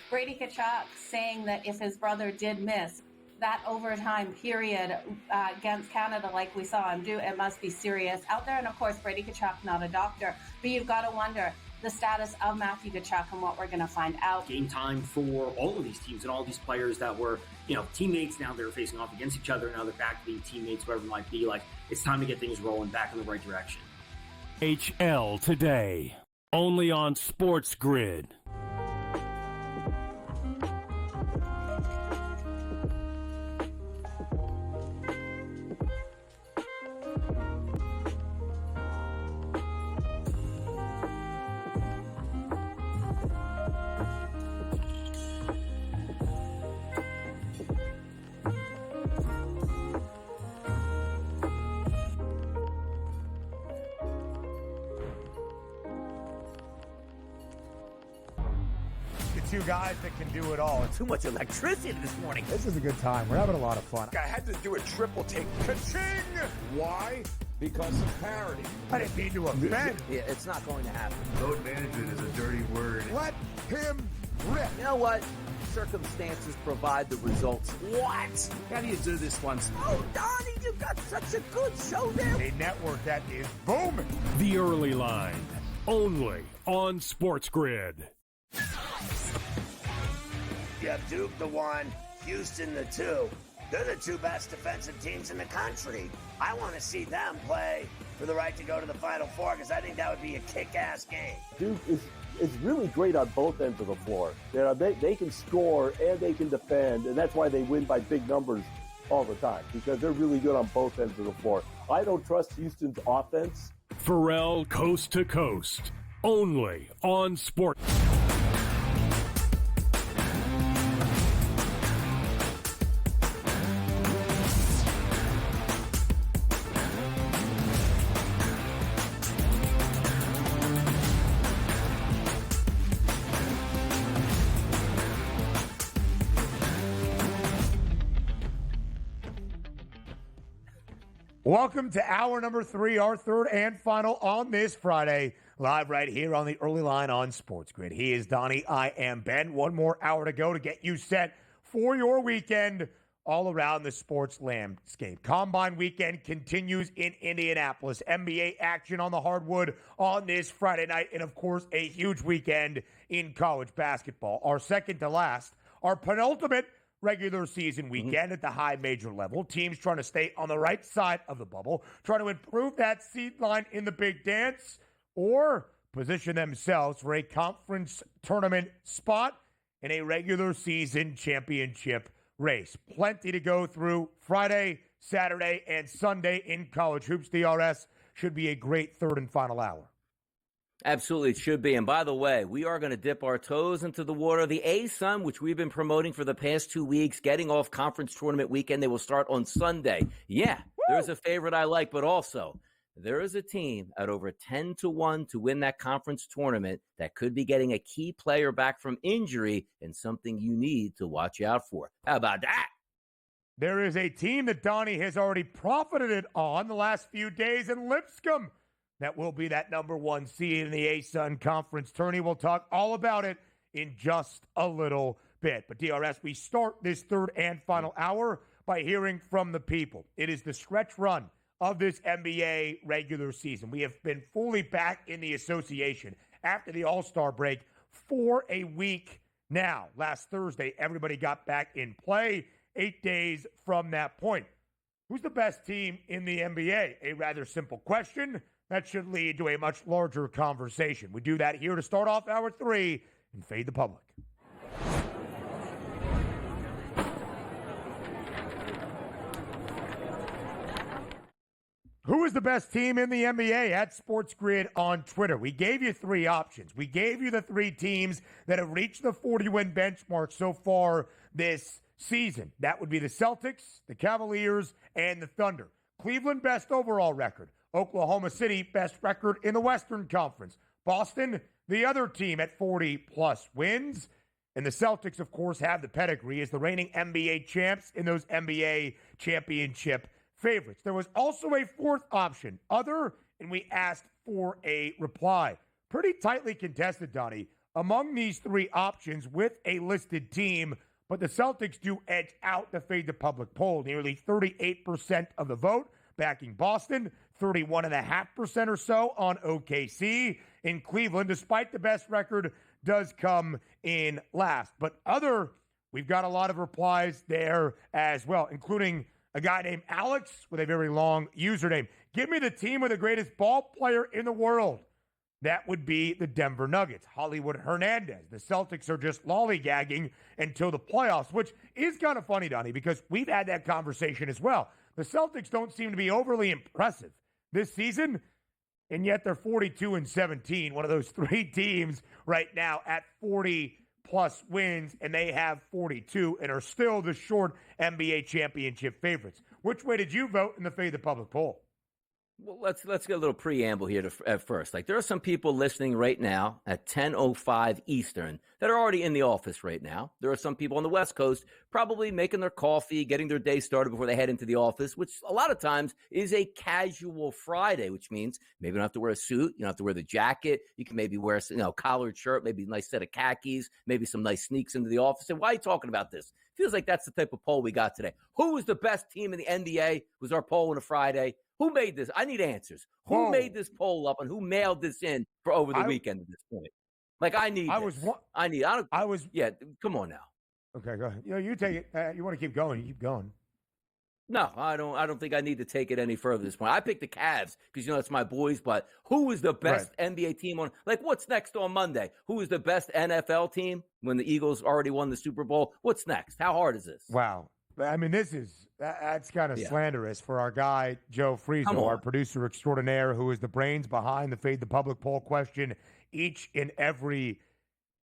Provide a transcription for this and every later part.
Brady Tkachuk saying that if his brother did miss that overtime period against Canada like we saw him do, it must be serious out there. And of course, Brady Tkachuk, not a doctor, but you've got to wonder the status of Matthew Tkachuk and what we're going to find out. Game time for all of these teams and all these players that were, teammates. Now they're facing off against each other. Now they're back to being teammates, whatever it might be. Like, it's time to get things rolling back in the right direction. HL today, only on SportsGrid. Two guys that can do it all. Too much electricity this morning. This is a good time. We're having a lot of fun. I had to do a triple take. Ka-ching! Why? Because of parity. I didn't mean to offend. Yeah, it's not going to happen. Load management is a dirty word. Let him rip. You know what? Circumstances provide the results. What? How do you do this once? Oh, Donnie, you got such a good show there. A network that is booming. The Early Line, only on SportsGrid. You have Duke the 1, Houston the 2. They're the two best defensive teams in the country. I want to see them play for the right to go to the Final Four because I think that would be a kick-ass game. Duke is really great on both ends of the floor. They can score and they can defend, and that's why they win by big numbers all the time, because they're really good on both ends of the floor. I don't trust Houston's offense. Pharrell Coast to Coast, only on Sport. Welcome to hour number 3, our third and final on this Friday, live right here on the Early Line on SportsGrid. He is Donnie, I am Ben. One more hour to go to get you set for your weekend all around the sports landscape. Combine weekend continues in Indianapolis. NBA action on the hardwood on this Friday night, and of course, a huge weekend in college basketball. Our second to last, our penultimate regular season weekend at the high major level. Teams trying to stay on the right side of the bubble, trying to improve that seed line in the big dance, or position themselves for a conference tournament spot in a regular season championship race. Plenty to go through Friday, Saturday, and Sunday in college hoops. DRS should be a great third and final hour. Absolutely, it should be. And by the way, we are going to dip our toes into the water. The ASUN, which we've been promoting for the past 2 weeks, getting off conference tournament weekend. They will start on Sunday. Yeah, there's a favorite I like, but also there is a team at over 10-1 to win that conference tournament that could be getting a key player back from injury, and something you need to watch out for. How about that? There is a team that Donnie has already profited on the last few days in Lipscomb that will be that number 1 seed in the ASUN Conference tourney. We'll talk all about it in just a little bit. But DRS, we start this third and final hour by hearing from the people. It is the stretch run of this NBA regular season. We have been fully back in the association after the All-Star break for a week now. Last Thursday, everybody got back in play 8 days from that point. Who's the best team in the NBA? A rather simple question that should lead to a much larger conversation. We do that here to start off hour 3 and fade the public. Who is the best team in the NBA? At SportsGrid on Twitter. We gave you 3 options. We gave you the 3 teams that have reached the 40-win benchmark so far this season. That would be the Celtics, the Cavaliers, and the Thunder. Cleveland, best overall record. Oklahoma City, best record in the Western Conference. Boston, the other team at 40-plus wins. And the Celtics, of course, have the pedigree as the reigning NBA champs in those NBA championship favorites. There was also a 4th option, other, and we asked for a reply. Pretty tightly contested, Donnie. among these three options with a listed team, but the Celtics do edge out the Fade the Public poll. Nearly 38% of the vote backing Boston, 31.5% or so on OKC. In Cleveland, despite the best record, does come in last. But we've got a lot of replies there as well, including a guy named Alex with a very long username. Give me the team with the greatest ball player in the world. That would be the Denver Nuggets. Hollywood Hernandez. The Celtics are just lollygagging until the playoffs, which is kind of funny, Donnie, because we've had that conversation as well. The Celtics don't seem to be overly impressive this season, and yet they're 42-17, one of those three teams right now at 40-plus wins, and they have 42 and are still the short NBA championship favorites. Which way did you vote in the Fade the Public poll? Well, let's get a little preamble here at first. Like, there are some people listening right now at 10:05 Eastern that are already in the office right now. There are some people on the West Coast probably making their coffee, getting their day started before they head into the office, which a lot of times is a casual Friday, which means maybe you don't have to wear a suit, you don't have to wear the jacket. You can maybe wear a collared shirt, maybe a nice set of khakis, maybe some nice sneaks into the office. And why are you talking about this? Feels like that's the type of poll we got today. Who was the best team in the NBA? Was our poll on a Friday. Who made this? I need answers. Who made this poll up and who mailed this in for over the weekend at this point? Like, I need this. Come on now. Okay, go ahead. You take it. You want to keep going, you keep going. No, I don't think I need to take it any further at this point. I picked the Cavs because, that's my boys, but who is the best NBA team on? Like, what's next on Monday? Who is the best NFL team when the Eagles already won the Super Bowl? What's next? How hard is this? Wow. I mean, that's kind of slanderous for our guy, Joe Frieso, our producer extraordinaire, who is the brains behind the Fade the Public poll question each and every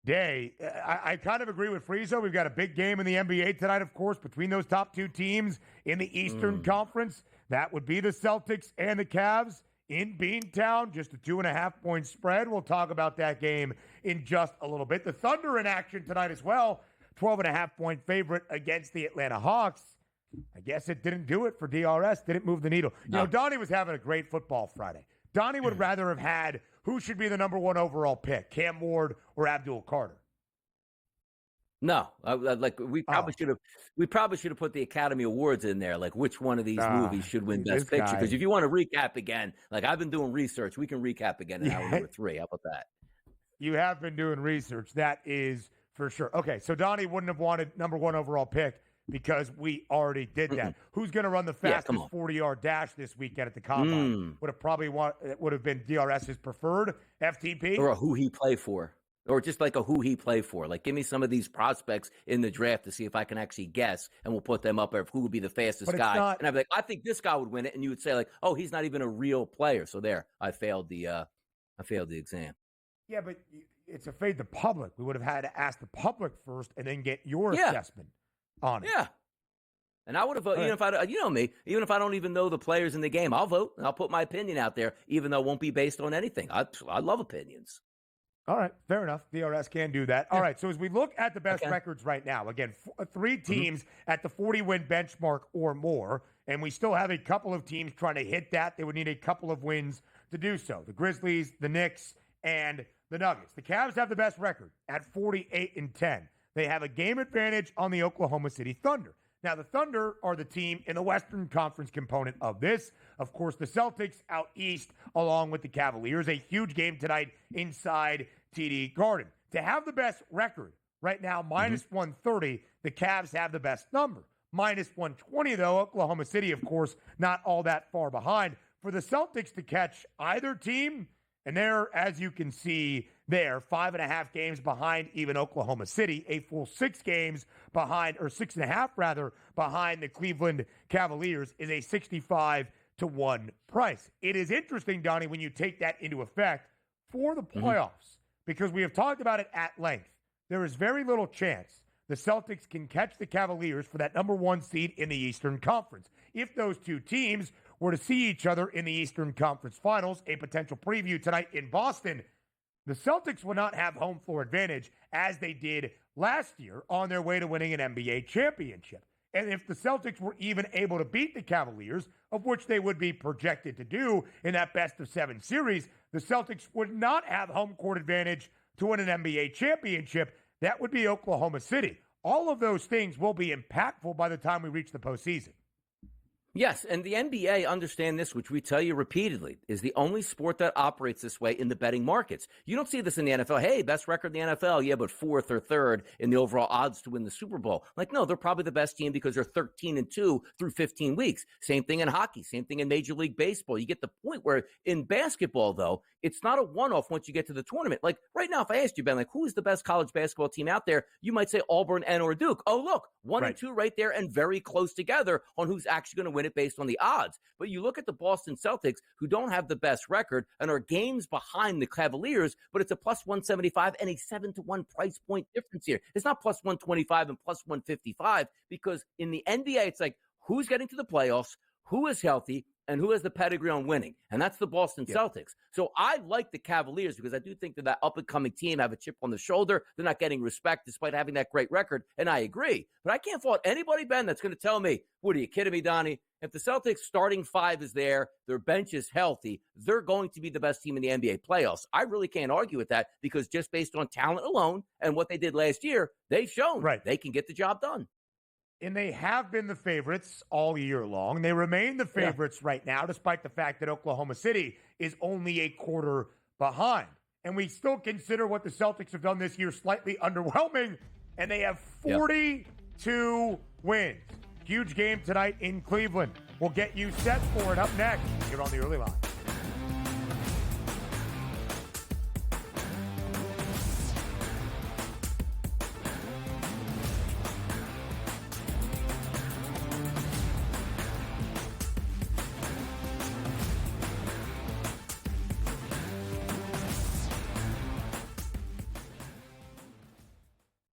day. I kind of agree with Frieso. We've got a big game in the NBA tonight, of course, between those top two teams in the Eastern Conference. That would be the Celtics and the Cavs in Beantown, just a 2.5-point spread. We'll talk about that game in just a little bit. The Thunder in action tonight as well. 12.5-point favorite against the Atlanta Hawks. I guess it didn't do it for DRS. Didn't move the needle. No. Donnie was having a great football Friday. Donnie would rather have had who should be the number one overall pick, Cam Ward or Abdul Carter. No, we probably should have put the Academy Awards in there. Like, which one of these movies should win Best Picture? Because if you want to recap again, like I've been doing research, we can recap again in hour number 3. How about that? You have been doing research. That is for sure. Okay, so Donnie wouldn't have wanted number one overall pick because we already did that. Who's going to run the fastest 40-yard dash this weekend at the Combine? Would have been DRS's preferred FTP? Or a who he play for. Or just like a who he play for. Like, give me some of these prospects in the draft to see if I can actually guess, and we'll put them up there of who would be the fastest guy. And I'd be like, I think this guy would win it. And you would say, like, oh, he's not even a real player. So there, I failed the exam. Yeah, but it's a Fade the Public. We would have had to ask the public first and then get your assessment on it. Yeah. And I would have voted, even if I don't even know the players in the game, I'll vote. And I'll put my opinion out there, even though it won't be based on anything. I love opinions. All right, fair enough. DRS can do that. All right, so as we look at the best records right now, again, 3 teams at the 40-win benchmark or more, and we still have a couple of teams trying to hit that. They would need a couple of wins to do so. The Grizzlies, the Knicks, and the Nuggets. The Cavs have the best record at 48-10. They have a game advantage on the Oklahoma City Thunder. Now, the Thunder are the team in the Western Conference component of this. Of course, the Celtics out east along with the Cavaliers. A huge game tonight inside TD Garden. To have the best record right now, minus 130, the Cavs have the best number. Minus 120, though, Oklahoma City, of course, not all that far behind. For the Celtics to catch either team, and they're, as you can see there, 5.5 games behind even Oklahoma City, a full 6 games behind, or 6.5 rather, behind the Cleveland Cavaliers is a 65-1 price. It is interesting, Donnie, when you take that into effect for the playoffs, because we have talked about it at length. There is very little chance the Celtics can catch the Cavaliers for that number 1 seed in the Eastern Conference. If those two teams were to see each other in the Eastern Conference Finals, a potential preview tonight in Boston, the Celtics would not have home floor advantage as they did last year on their way to winning an NBA championship. And if the Celtics were even able to beat the Cavaliers, of which they would be projected to do in that best-of-7 series, the Celtics would not have home court advantage to win an NBA championship, that would be Oklahoma City. All of those things will be impactful by the time we reach the postseason. Yes, and the NBA, understand this, which we tell you repeatedly, is the only sport that operates this way in the betting markets. You don't see this in the NFL. Hey, best record in the NFL, yeah, but fourth or third in the overall odds to win the Super Bowl. Like, no, they're probably the best team because they're 13-2 through 15 weeks. Same thing in hockey, same thing in Major League Baseball. You get the point where in basketball, though, it's not a one-off once you get to the tournament. Like right now, if I asked you, Ben, like, who is the best college basketball team out there? You might say Auburn and or Duke. Oh, look, 1 and 2 right there and very close together on who's actually going to win it based on the odds. But you look at the Boston Celtics, who don't have the best record and are games behind the Cavaliers, but it's a plus 175 and a 7-1 price point difference here. It's not plus 125 and plus 155 because in the NBA, it's like who's getting to the playoffs, who is healthy, and who has the pedigree on winning. And that's the Boston Celtics. So I like the Cavaliers because I do think that up-and-coming team have a chip on the shoulder. They're not getting respect despite having that great record, and I agree. But I can't fault anybody, Ben, that's going to tell me, what are you kidding me, Donnie? If the Celtics starting five is there, their bench is healthy, they're going to be the best team in the NBA playoffs. I really can't argue with that because just based on talent alone and what they did last year, they've shown they can get the job done. And they have been the favorites all year long. They remain the favorites right now, despite the fact that Oklahoma City is only a quarter behind. And we still consider what the Celtics have done this year slightly underwhelming, and they have 42 wins. Huge game tonight in Cleveland. We'll get you set for it up next here on the Early Line.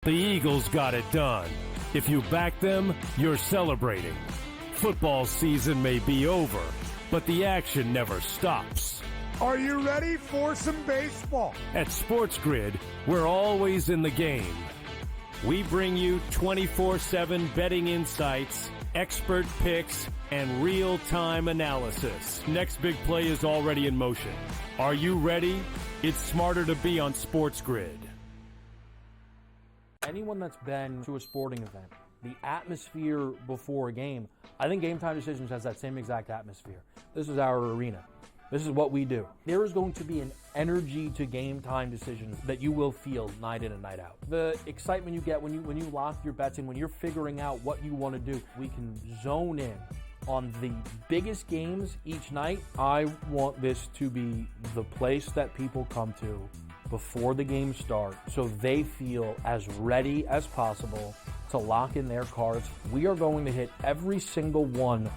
The Eagles got it done. If you back them, you're celebrating. Football season may be over, but the action never stops. Are you ready for some baseball? At SportsGrid, we're always in the game. We bring you 24/7 betting insights, expert picks, and real-time analysis. Next big play is already in motion. Are you ready? It's smarter to be on SportsGrid. Anyone that's been to a sporting event, the atmosphere before a game, I think Game Time Decisions has that same exact atmosphere. This is our arena. This is what we do. There is going to be an energy to Game Time Decisions that you will feel night in and night out. The excitement you get when you lock your bets in, when you're figuring out what you want to do, we can zone in on the biggest games each night. I want this to be the place that people come to before the games start so they feel as ready as possible to lock in their cards. We are going to hit every single one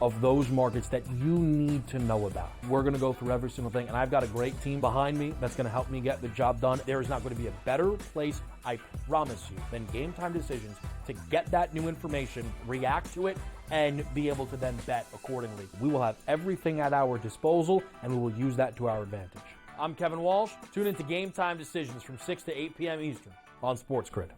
of those markets that you need to know about. We're going to go through every single thing, and I've got a great team behind me that's going to help me get the job done. There is not going to be a better place, I promise you, than Game Time Decisions to get that new information, react to it, and be able to then bet accordingly. We will have everything at our disposal, and we will use that to our advantage. I'm Kevin Walsh. Tune into Game Time Decisions from 6 to 8 p.m. Eastern on SportsGrid.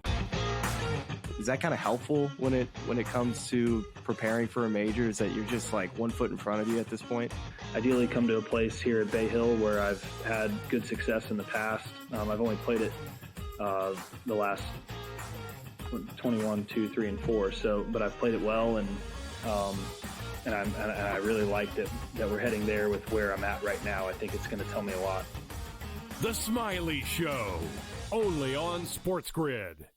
Is that kind of helpful when it comes to preparing for a major? Is that you're just like 1 foot in front of you at this point? Ideally come to a place here at Bay Hill where I've had good success in the past. I've only played it the last 21, 2, 3, and 4. So, but I've played it well, and I really like that we're heading there with where I'm at right now. I think it's going to tell me a lot. The Smiley Show, only on SportsGrid.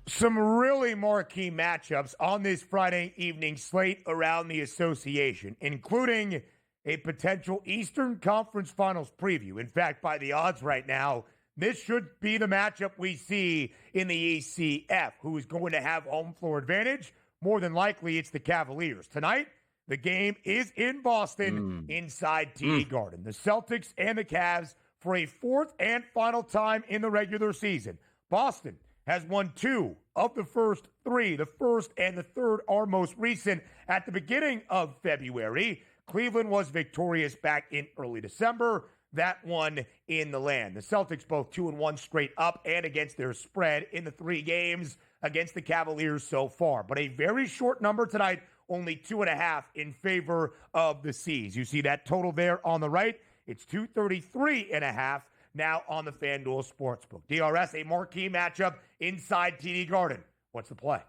Some really marquee matchups on this Friday evening slate around the association, including a potential Eastern Conference Finals preview. In fact, by the odds right now, this should be the matchup we see in the ECF. Who is going to have home floor advantage? More than likely, it's the Cavaliers. Tonight, the game is in Boston inside TD Garden. The Celtics and the Cavs for a fourth and final time in the regular season. Boston has won 2 of the first 3. The first and the third are most recent at the beginning of February. Cleveland was victorious back in early December. That one in the land. The Celtics both 2-1 straight up and against their spread in the 3 games against the Cavaliers so far. But a very short number tonight, only 2.5 in favor of the C's. You see that total there on the right? It's 233.5 now on the FanDuel Sportsbook. DRS, a marquee matchup inside TD Garden. What's the play?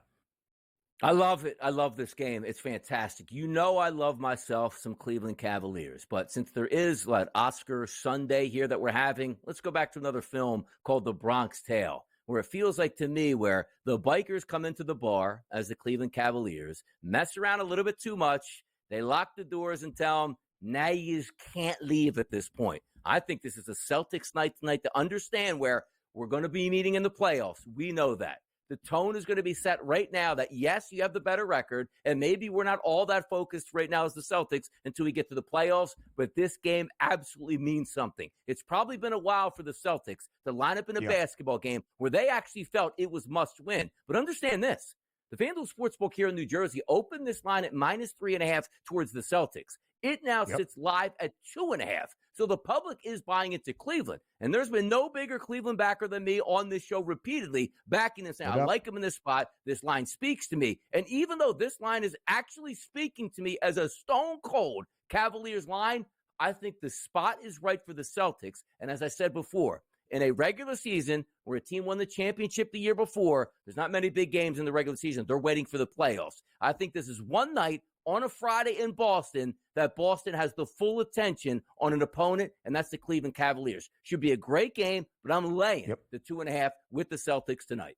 I love it. I love this game. It's fantastic. You know I love myself some Cleveland Cavaliers. But since there is Oscar Sunday here that we're having, let's go back to another film called The Bronx Tale, where it feels like to me where the bikers come into the bar as the Cleveland Cavaliers, mess around a little bit too much. They lock the doors and tell them, now you can't leave at this point. I think this is a Celtics night tonight to understand where we're going to be meeting in the playoffs. We know that. The tone is going to be set right now that, yes, you have the better record, and maybe we're not all that focused right now as the Celtics until we get to the playoffs, but this game absolutely means something. It's probably been a while for the Celtics to line up in a basketball game where they actually felt it was must win. But understand this. The FanDuel Sportsbook here in New Jersey opened this line at -3.5 towards the Celtics. It now sits live at 2.5. So the public is buying into Cleveland. And there's been no bigger Cleveland backer than me on this show repeatedly backing this out. I like him in this spot. This line speaks to me. And even though this line is actually speaking to me as a stone cold Cavaliers line, I think the spot is right for the Celtics. And as I said before, in a regular season where a team won the championship the year before, there's not many big games in the regular season. They're waiting for the playoffs. I think this is one night on a Friday in Boston that Boston has the full attention on an opponent, and that's the Cleveland Cavaliers. Should be a great game, but I'm laying the 2.5 with the Celtics tonight.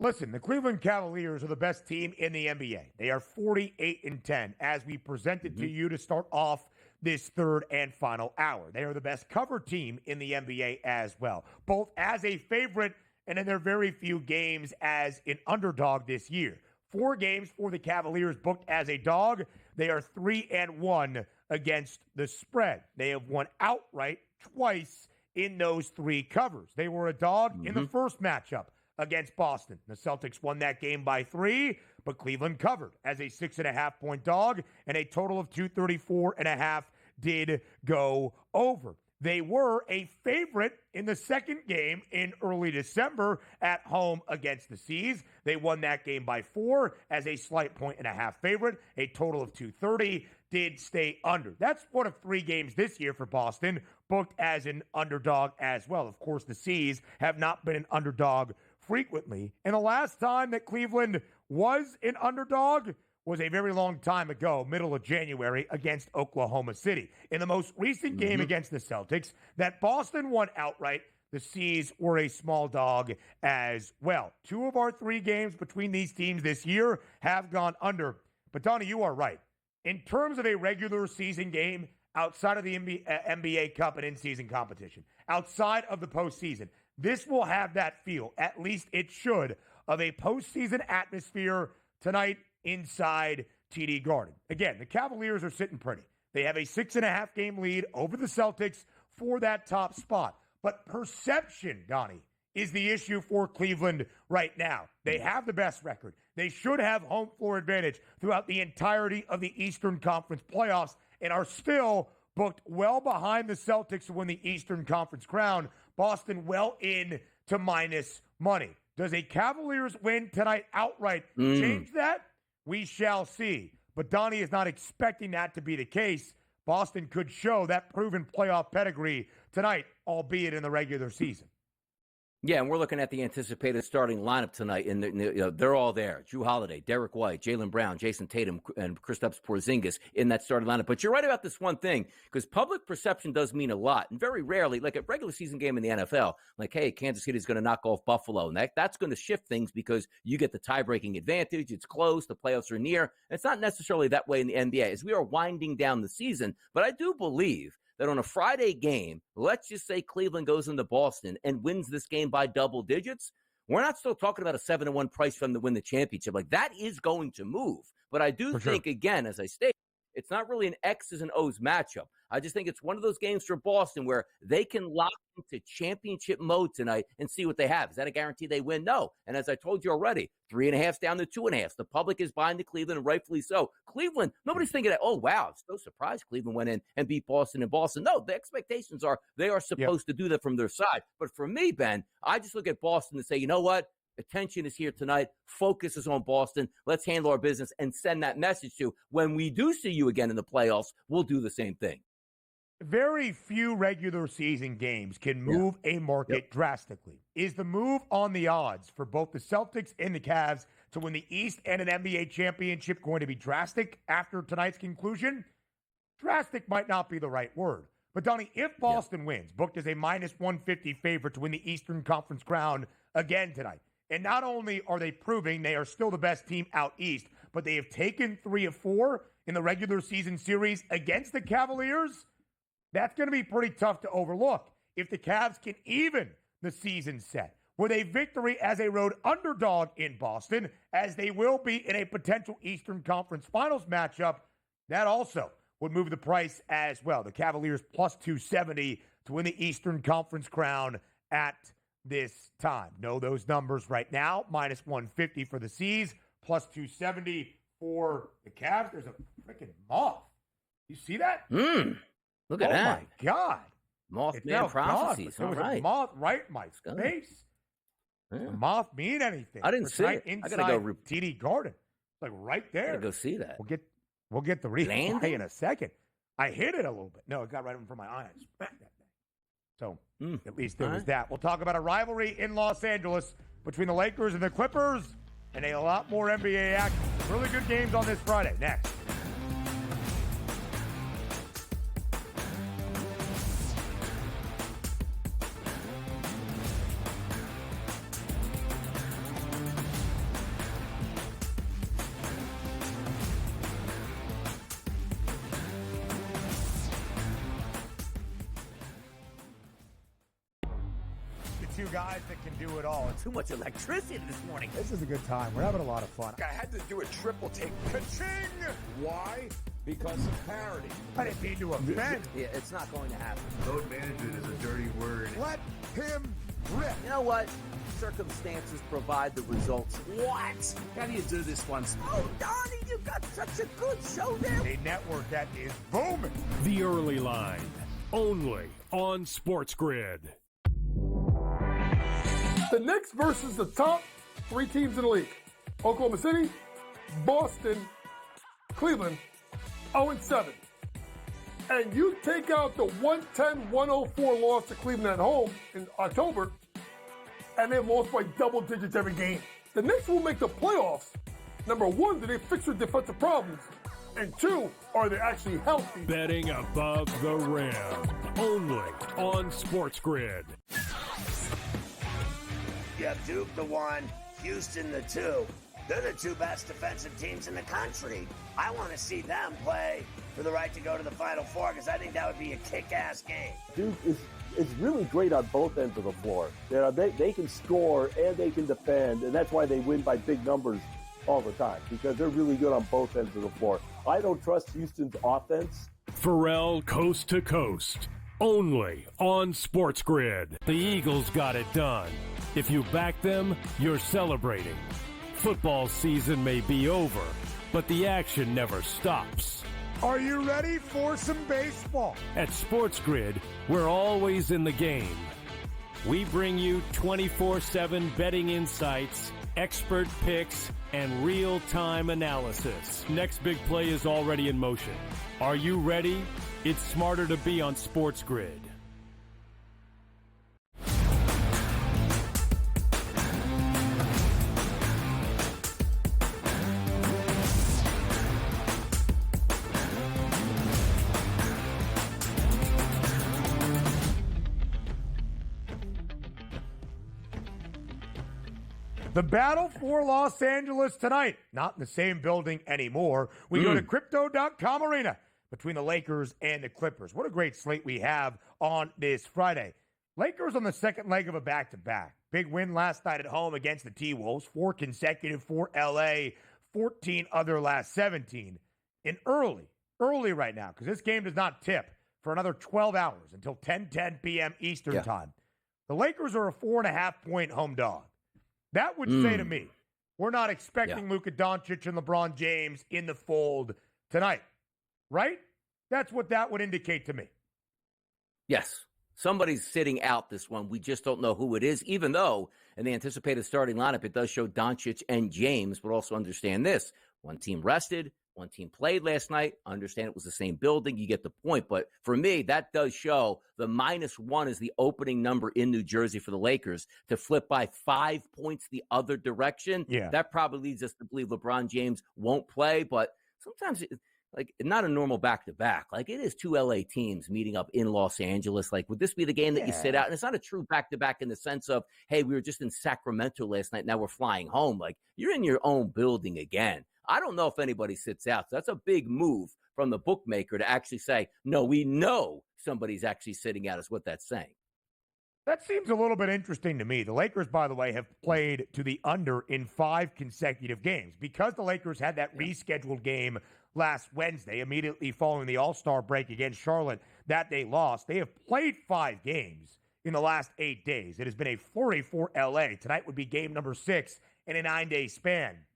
Listen, the Cleveland Cavaliers are the best team in the NBA. They are 48-10 as we presented to you to start off this third and final hour. They are the best cover team in the NBA as well, both as a favorite and in their very few games as an underdog this year. 4 games for the Cavaliers booked as a dog. They are 3-1 against the spread. They have won outright twice in those 3 covers. They were a dog in the first matchup against Boston. The Celtics won that game by 3, but Cleveland covered as a 6.5-point dog, and a total of 234.5 did go over. They were a favorite in the second game in early December at home against the C's. They won that game by 4 as a slight 1.5 favorite. A total of 230 did stay under. That's one of 3 games this year for Boston, booked as an underdog as well. Of course, the C's have not been an underdog frequently. And the last time that Cleveland was an underdog was a very long time ago, middle of January, against Oklahoma City. In the most recent game against the Celtics, that Boston won outright, the C's were a small dog as well. 2 of our 3 games between these teams this year have gone under. But, Donnie, you are right. In terms of a regular season game, outside of the NBA Cup and in-season competition, outside of the postseason, this will have that feel, at least it should, of a postseason atmosphere tonight inside TD Garden. Again, the Cavaliers are sitting pretty. They have a 6.5 game lead over the Celtics for that top spot. But perception, Donnie, is the issue for Cleveland right now. They have the best record. They should have home floor advantage throughout the entirety of the Eastern Conference playoffs and are still booked well behind the Celtics to win the Eastern Conference crown. Boston well in to minus money. Does a Cavaliers win tonight outright change that? We shall see. But Donnie is not expecting that to be the case. Boston could show that proven playoff pedigree tonight, albeit in the regular season. Yeah, and we're looking at the anticipated starting lineup tonight, and they're all there. Drew Holiday, Derek White, Jaylen Brown, Jason Tatum, and Kristaps Porzingis in that starting lineup. But you're right about this one thing, because public perception does mean a lot. And very rarely, like a regular season game in the NFL, like, hey, Kansas City's going to knock off Buffalo. And that's going to shift things because you get the tie-breaking advantage. It's close. The playoffs are near. It's not necessarily that way in the NBA as we are winding down the season. But I do believe that on a Friday game, let's just say Cleveland goes into Boston and wins this game by double digits, we're not still talking about a 7-1 price for them to win the championship. Like, that is going to move. But I do think, again, as I state, It's not really an X's and O's matchup. I just think it's one of those games for Boston where they can lock into championship mode tonight and see what they have. Is that a guarantee they win? No. And as I told you already, 3.5 down to 2.5. The public is buying to Cleveland, and rightfully so. Cleveland, nobody's thinking that, oh, wow, I'm so surprised Cleveland went in and beat Boston in Boston. No, the expectations are they are supposed to do that from their side. But for me, Ben, I just look at Boston and say, you know what? Attention is here tonight. Focus is on Boston. Let's handle our business and send that message to when we do see you again in the playoffs, we'll do the same thing. Very few regular season games can move a market drastically. Is the move on the odds for both the Celtics and the Cavs to win the East and an NBA championship going to be drastic after tonight's conclusion? Drastic might not be the right word. But, Donnie, if Boston wins, booked as a minus 150 favorite to win the Eastern Conference crown again tonight, and not only are they proving they are still the best team out East, but they have taken 3 of 4 in the regular season series against the Cavaliers, that's going to be pretty tough to overlook. If the Cavs can even the season set with a victory as a road underdog in Boston, as they will be in a potential Eastern Conference Finals matchup, that also would move the price as well. The Cavaliers plus 270 to win the Eastern Conference crown at this time. Know those numbers right now. Minus 150 for the C's, plus 270 for the Cavs. There's a freaking moth. You see that? Look at that. Oh, my God. Mothman prophecies. There was All right. a moth right in my Go. face. Yeah. Does the moth mean anything? I didn't see it. Inside I got to go. TD Garden. It's like right there. I got to go see that. We'll get the replay Landing? in a second. I hit it a little bit. No, it got right in front of my eye. I smacked that thing. So at least there was that. We'll talk about a rivalry in Los Angeles between the Lakers and the Clippers and a lot more NBA action. Really good games on this Friday. Next. Two guys that can do it all. Too much electricity this morning. This is a good time. We're having a lot of fun. I had to do a triple take. Ka-ching! Why? Because of parity. I didn't mean to offend. Yeah, it's not going to happen. Load management is a dirty word. Let him rip. You know what? Circumstances provide the results. What? How do you do this once? Oh, Donnie, you got such a good show there. A network that is booming. The Early Line, only on SportsGrid. The Knicks versus the top 3 teams in the league. Oklahoma City, Boston, Cleveland, 0-7. And you take out the 110-104 loss to Cleveland at home in October, and they've lost by double digits every game. The Knicks will make the playoffs. Number 1, do they fix their defensive problems? And 2, are they actually healthy? Betting above the rim, only on SportsGrid. You have Duke the 1, Houston the 2. They're the 2 best defensive teams in the country. I want to see them play for the right to go to the Final Four because I think that would be a kick-ass game. Duke is really great on both ends of the floor. They can score and they can defend, and that's why they win by big numbers all the time, because they're really good on both ends of the floor. I don't trust Houston's offense. Pharrell coast to coast, only on SportsGrid. The Eagles got it done. If you back them, you're celebrating. Football season may be over, but the action never stops. Are you ready for some baseball? At SportsGrid, we're always in the game. We bring you 24/7 betting insights, expert picks, and real-time analysis. Next big play is already in motion. Are you ready? It's smarter to be on SportsGrid. The battle for Los Angeles tonight. Not in the same building anymore. We go to Crypto.com Arena between the Lakers and the Clippers. What a great slate we have on this Friday. Lakers on the second leg of a back-to-back. Big win last night at home against the T-Wolves. 4 consecutive for L.A., 14 other last 17. And early early right now because this game does not tip for another 12 hours until 10:10 p.m. Eastern time. The Lakers are a 4.5-point home dog. That would say to me, we're not expecting Luka Doncic and LeBron James in the fold tonight, right? That's what that would indicate to me. Yes. Somebody's sitting out this one. We just don't know who it is, even though in the anticipated starting lineup, it does show Doncic and James, but also understand this. One team rested, one team played last night. Understand it was the same building. You get the point. But for me, that does show the -1 is the opening number in New Jersey for the Lakers to flip by 5 points the other direction. Yeah. That probably leads us to believe LeBron James won't play, but sometimes not a normal back-to-back. Like, it is two LA teams meeting up in Los Angeles. Like, would this be the game that you sit out? And it's not a true back-to-back in the sense of, hey, we were just in Sacramento last night. Now we're flying home. Like, you're in your own building again. I don't know if anybody sits out. So that's a big move from the bookmaker to actually say, no, we know somebody's actually sitting out is what that's saying. That seems a little bit interesting to me. The Lakers, by the way, have played to the under in 5 consecutive games. Because the Lakers had that rescheduled game last Wednesday, immediately following the All-Star break against Charlotte that they lost, they have played 5 games in the last 8 days. It has been a flurry for LA. Tonight would be game number 6 in a 9-day span.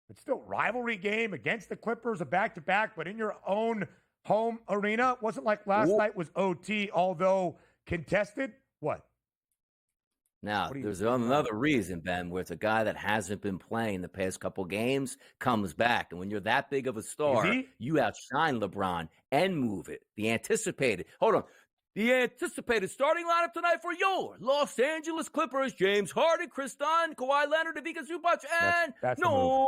It's still rivalry game against the Clippers, a back-to-back, but in your own home arena. It wasn't like last night was OT, although contested. What? Now, there's another reason, Ben, where it's a guy that hasn't been playing the past couple games comes back. And when you're that big of a star, you outshine LeBron and move it. The anticipated starting lineup tonight for your Los Angeles Clippers: James Harden, Chris Dunn, Kawhi Leonard, Ivica Zubac, and Norm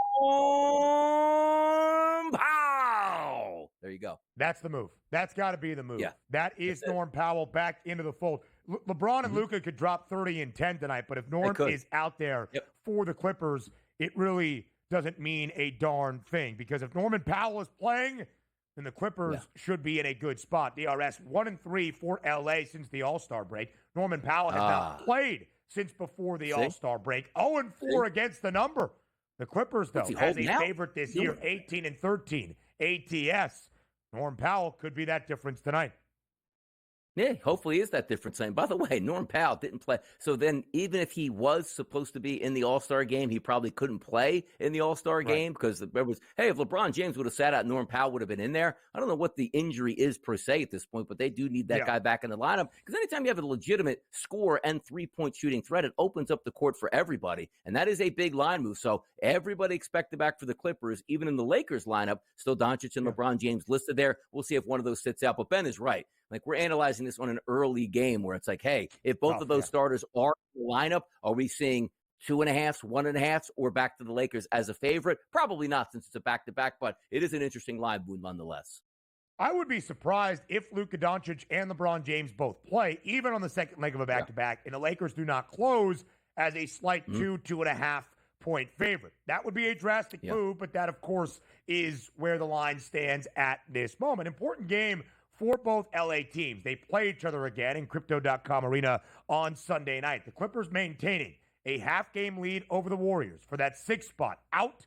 Powell. There you go. That's the move. That's got to be the move. Yeah. That is Norm Powell back into the fold. LeBron and Luka could drop 30 and 10 tonight, but if Norm is out there for the Clippers, it really doesn't mean a darn thing, because if Norman Powell is playing, then the Clippers should be in a good spot. DRS 1-3 for LA since the All-Star break. Norman Powell has not played since before the All-Star break. 0-4 against the number. The Clippers, though, as a favorite this year, 18-13 ATS. Norm Powell could be that difference tonight. Yeah, hopefully is that difference. And by the way, Norm Powell didn't play. So then even if he was supposed to be in the All-Star game, he probably couldn't play in the All-Star game because there was, hey, if LeBron James would have sat out, Norm Powell would have been in there. I don't know what the injury is per se at this point, but they do need that guy back in the lineup, because anytime you have a legitimate score and 3-point shooting threat, it opens up the court for everybody. And that is a big line move. So everybody expected back for the Clippers, even in the Lakers lineup, still Doncic and LeBron James listed there. We'll see if one of those sits out. But Ben is right. Like, we're analyzing this on an early game where it's like, hey, if both of those starters are in the lineup, are we seeing 2.5s, 1.5s, or back to the Lakers as a favorite? Probably not, since it's a back-to-back, but it is an interesting line move nonetheless. I would be surprised if Luka Doncic and LeBron James both play, even on the second leg of a back-to-back, and the Lakers do not close as a slight 2.5 point favorite. That would be a drastic move, but that, of course, is where the line stands at this moment. Important game for both LA teams. They play each other again in Crypto.com Arena on Sunday night. The Clippers maintaining a half-game lead over the Warriors for that 6th spot out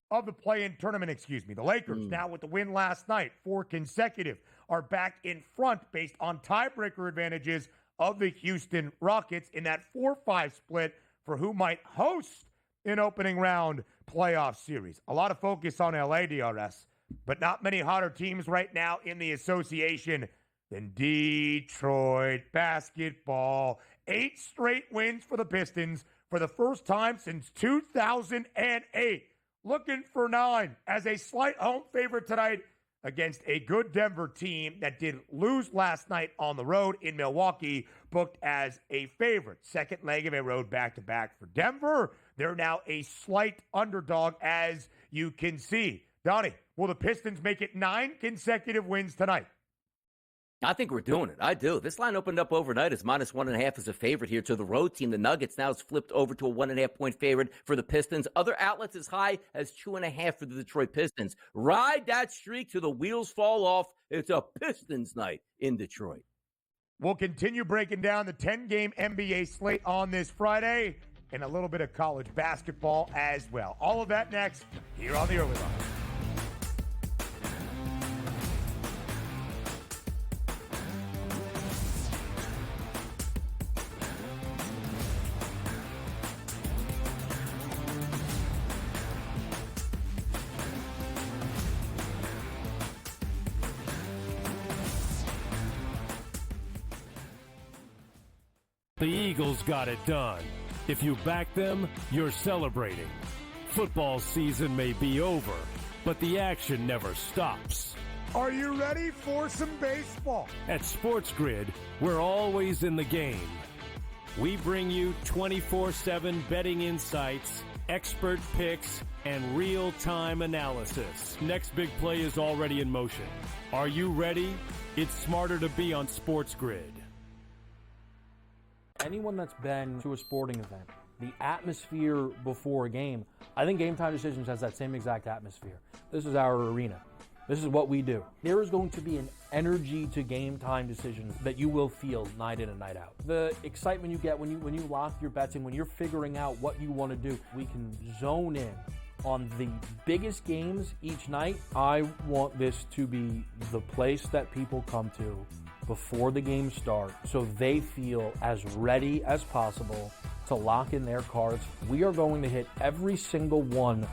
of the play-in tournament, The Lakers, now with the win last night, 4 consecutive, are back in front based on tiebreaker advantages of the Houston Rockets in that 4-5 split for who might host an opening round playoff series. A lot of focus on LA, DRS, but not many hotter teams right now in the association than Detroit basketball. 8 straight wins for the Pistons for the first time since 2008. Looking for 9 as a slight home favorite tonight against a good Denver team that did lose last night on the road in Milwaukee, booked as a favorite. Second leg of a road back-to-back for Denver. They're now a slight underdog, as you can see. Donnie, will the Pistons make it 9 consecutive wins tonight? I think we're doing it. I do. This line opened up overnight as -1.5 as a favorite here to the road team. The Nuggets now is flipped over to a 1.5-point favorite for the Pistons. Other outlets as high as 2.5 for the Detroit Pistons. Ride that streak till the wheels fall off. It's a Pistons night in Detroit. We'll continue breaking down the 10-game NBA slate on this Friday and a little bit of college basketball as well. All of that next here on the Early Line. The Eagles got it done. If you back them, you're celebrating. Football season may be over, but the action never stops. Are you ready for some baseball? At SportsGrid, we're always in the game. We bring you 24/7 betting insights, expert picks, and real-time analysis. Next big play is already in motion. Are you ready? It's smarter to be on SportsGrid. Anyone that's been to a sporting event, the atmosphere before a game, I think Game Time Decisions has that same exact atmosphere. This is our arena. This is what we do. There is going to be an energy to Game Time Decisions that you will feel night in and night out. The excitement you get when you lock your bets in, when you're figuring out what you want to do, we can zone in on the biggest games each night. I want this to be the place that people come to before the games start so they feel as ready as possible to lock in their cards. We are going to hit every single one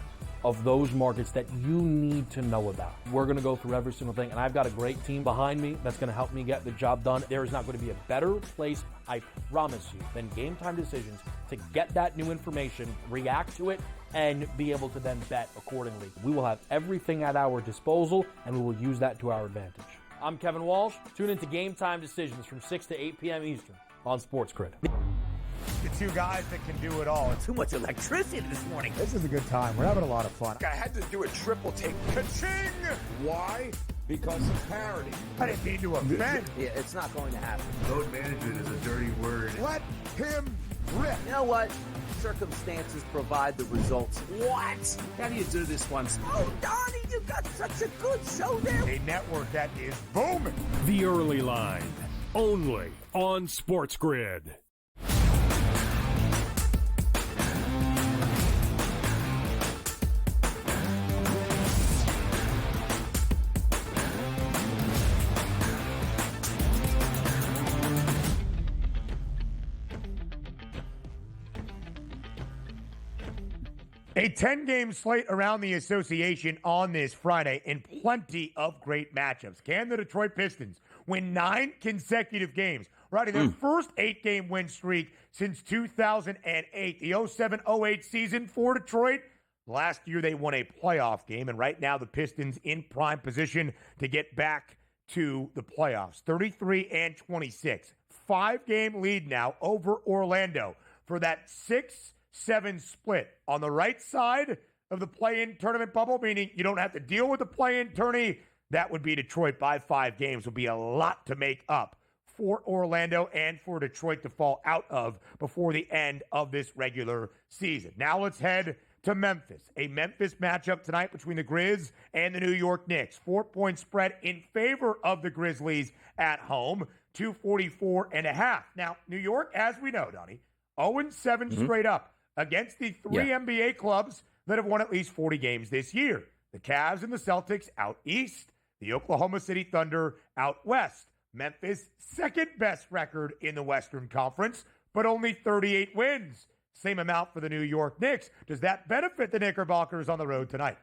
of those markets that you need to know about. We're going to go through every single thing, and I've got a great team behind me that's going to help me get the job done. There is not going to be a better place, I promise you, than Game Time Decisions to get that new information, react to it, and be able to then bet accordingly. We will have everything at our disposal, and we will use that to our advantage. I'm Kevin Walsh. Tune into Game Time Decisions from 6 to 8 p.m. Eastern on SportsGrid. The two guys that can do it all. Too much electricity this morning. This is a good time. We're having a lot of fun. I had to do a triple take. Ka-ching! Why? Because of parity. I didn't mean to offend. Yeah, it's not going to happen. Load management is a dirty word. Let him rip. You know what? Circumstances provide the results. What? How do you do this once? Oh, Donnie, you got such a good show there. A network that is booming. The Early Line, only on SportsGrid. A 10-game slate around the association on this Friday and plenty of great matchups. Can the Detroit Pistons win 9 consecutive games, riding their first 8-game win streak since 2008? The 07-08 season for Detroit. Last year they won a playoff game, and right now the Pistons in prime position to get back to the playoffs. 33-26. 5-game lead now over Orlando for that 6-7 split on the right side of the play-in tournament bubble, meaning you don't have to deal with the play-in tourney. That would be Detroit by 5 games. Would be a lot to make up for Orlando and for Detroit to fall out of before the end of this regular season. Now let's head to Memphis. A Memphis matchup tonight between the Grizz and the New York Knicks. 4-point spread in favor of the Grizzlies at home, 244.5. Now, New York, as we know, Donnie, 0-7 straight up against the 3 NBA clubs that have won at least 40 games this year. The Cavs and the Celtics out east, the Oklahoma City Thunder out west. Memphis, second best record in the Western Conference, but only 38 wins. Same amount for the New York Knicks. Does that benefit the Knickerbockers on the road tonight?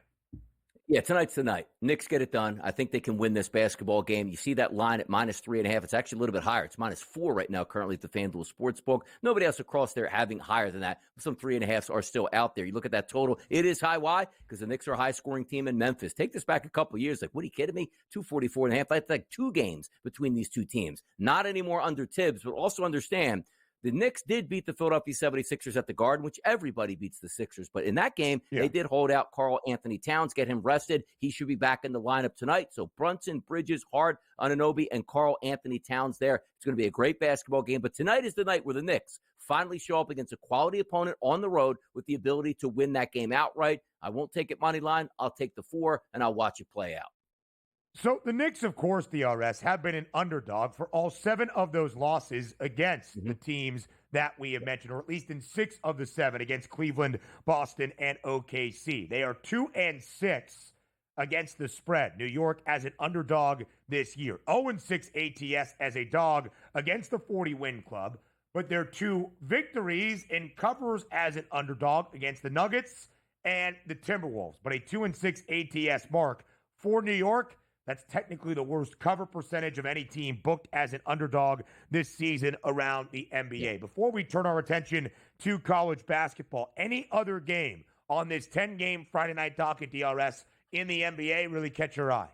Yeah, tonight's the night. Knicks get it done. I think they can win this basketball game. You see that line at -3.5. It's actually a little bit higher. It's -4 right now currently at the FanDuel Sportsbook. Nobody else across there having higher than that. Some 3.5s are still out there. You look at that total. It is high. Why? Because the Knicks are a high-scoring team in Memphis. Take this back a couple of years. Like, what are you kidding me? 244.5. That's like 2 games between these two teams. Not anymore under Tibbs, but also understand the Knicks did beat the Philadelphia 76ers at the Garden, which everybody beats the Sixers. But in that game, they did hold out Karl Anthony Towns, get him rested. He should be back in the lineup tonight. So Brunson, Bridges, Hart, Anunoby, and Karl Anthony Towns there. It's going to be a great basketball game. But tonight is the night where the Knicks finally show up against a quality opponent on the road with the ability to win that game outright. I won't take it money line. I'll take the 4, and I'll watch it play out. So the Knicks, of course, DRS, have been an underdog for all 7 of those losses against the teams that we have mentioned, or at least in 6 of the 7 against Cleveland, Boston, and OKC. They are 2-6 against the spread. New York as an underdog this year. 0-6 ATS as a dog against the 40-win club. But their 2 victories and covers as an underdog against the Nuggets and the Timberwolves. But a 2-6 ATS mark for New York, That's technically the worst cover percentage of any team booked as an underdog this season around the NBA. Yeah. Before we turn our attention to college basketball, any other game on this 10-game Friday night docket, DRS, in the NBA really catch your eye?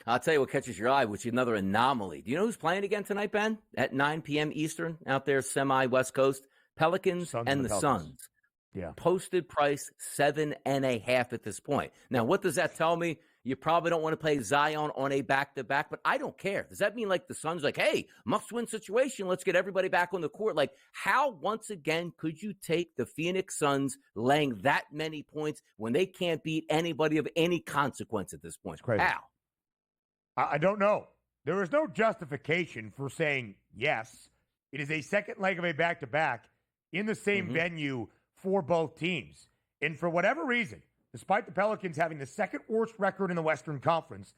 I'll tell you what catches your eye, which is another anomaly. Do you know who's playing again tonight, Ben? At 9 p.m. Eastern, out there, semi-West Coast? Pelicans and the Suns. Yeah. Posted price 7.5 at this point. Now, what does that tell me? You probably don't want to play Zion on a back-to-back, but I don't care. Does that mean like the Suns like, hey, must-win situation, let's get everybody back on the court? Like, how, once again, could you take the Phoenix Suns laying that many points when they can't beat anybody of any consequence at this point? Crazy. How? I don't know. There is no justification for saying yes. It is a second leg of a back-to-back in the same venue for both teams. And for whatever reason, despite the Pelicans having the second worst record in the Western Conference,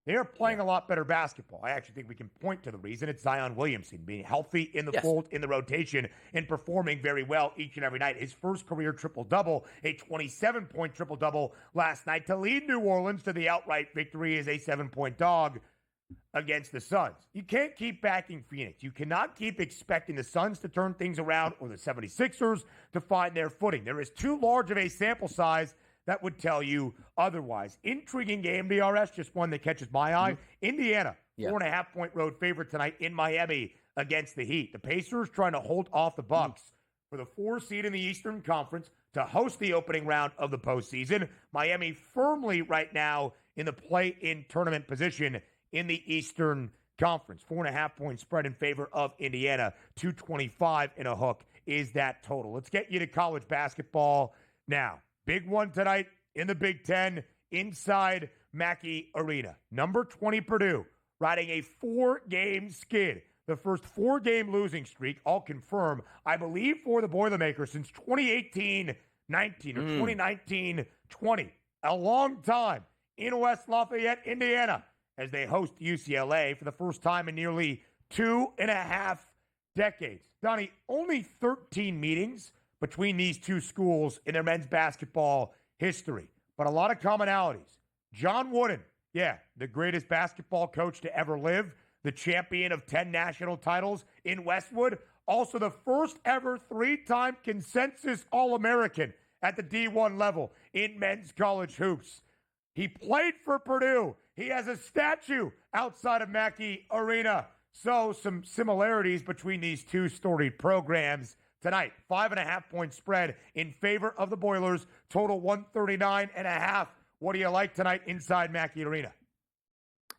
they are playing a lot better basketball. I actually think we can point to the reason. It's Zion Williamson being healthy in the fold, in the rotation, and performing very well each and every night. His first career triple-double, a 27-point triple-double last night to lead New Orleans to the outright victory as a 7-point dog against the Suns. You can't keep backing Phoenix. You cannot keep expecting the Suns to turn things around or the 76ers to find their footing. There is too large of a sample size that would tell you otherwise. Intriguing game, DRS, just one that catches my eye. Indiana, 4.5-point road favorite tonight in Miami against the Heat. The Pacers trying to hold off the Bucks for the 4 seed in the Eastern Conference to host the opening round of the postseason. Miami firmly right now in the play-in tournament position in the Eastern Conference. 4.5-point spread in favor of Indiana. 225 in a hook is that total. Let's get you to college basketball now. Big one tonight in the Big Ten inside Mackey Arena. Number 20 Purdue riding a 4-game skid. The first 4-game losing streak, all confirmed, I believe, for the Boilermakers since 2018-19 or 2019-20. A long time in West Lafayette, Indiana, as they host UCLA for the first time in nearly 2.5 decades. Donnie, only 13 meetings between these two schools in their men's basketball history, but a lot of commonalities. John Wooden, the greatest basketball coach to ever live, the champion of 10 national titles in Westwood, also the first ever 3-time consensus All-American at the D1 level in men's college hoops. He played for Purdue. He has a statue outside of Mackey Arena. So some similarities between these two storied programs. Tonight, 5.5-point spread in favor of the Boilers, total 139.5. What do you like tonight inside Mackey Arena?